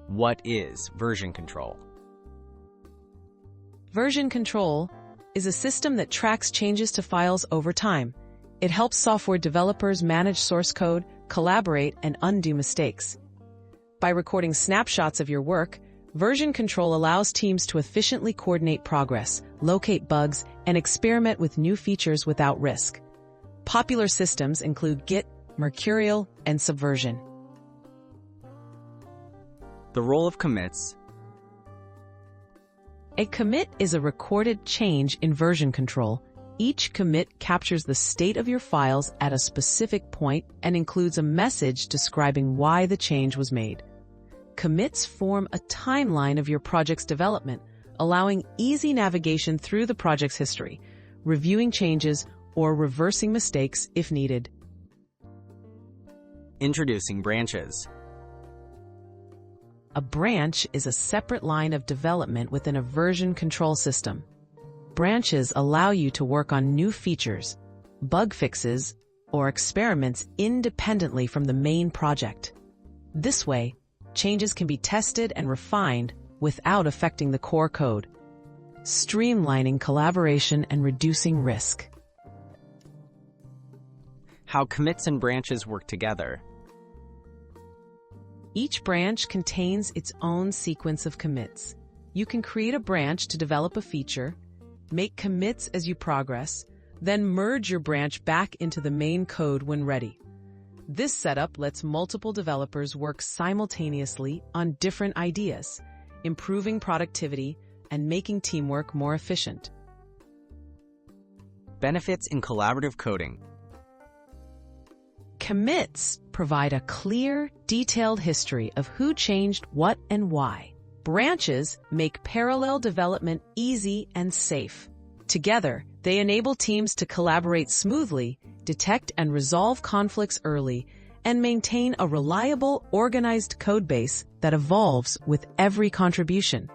What is version control? Version control is a system that tracks changes to files over time. It helps software developers manage source code, collaborate, and undo mistakes. By recording snapshots of your work, version control allows teams to efficiently coordinate progress, locate bugs, and experiment with new features without risk. Popular systems include Git, Mercurial, and Subversion. The role of commits. A commit is a recorded change in version control. Each commit captures the state of your files at a specific point and includes a message describing why the change was made. Commits form a timeline of your project's development, allowing easy navigation through the project's history, reviewing changes, or reversing mistakes if needed. Introducing branches. A branch is a separate line of development within a version control system. Branches allow you to work on new features, bug fixes, or experiments independently from the main project. This way, changes can be tested and refined without affecting the core code, streamlining collaboration and reducing risk. How commits and branches work together. Each branch contains its own sequence of commits. You can create a branch to develop a feature, make commits as you progress, then merge your branch back into the main code when ready. This setup lets multiple developers work simultaneously on different ideas, improving productivity and making teamwork more efficient. Benefits in collaborative coding. Commits provide a clear, detailed history of who changed what and why. Branches make parallel development easy and safe. Together, they enable teams to collaborate smoothly, detect and resolve conflicts early, and maintain a reliable, organized codebase that evolves with every contribution.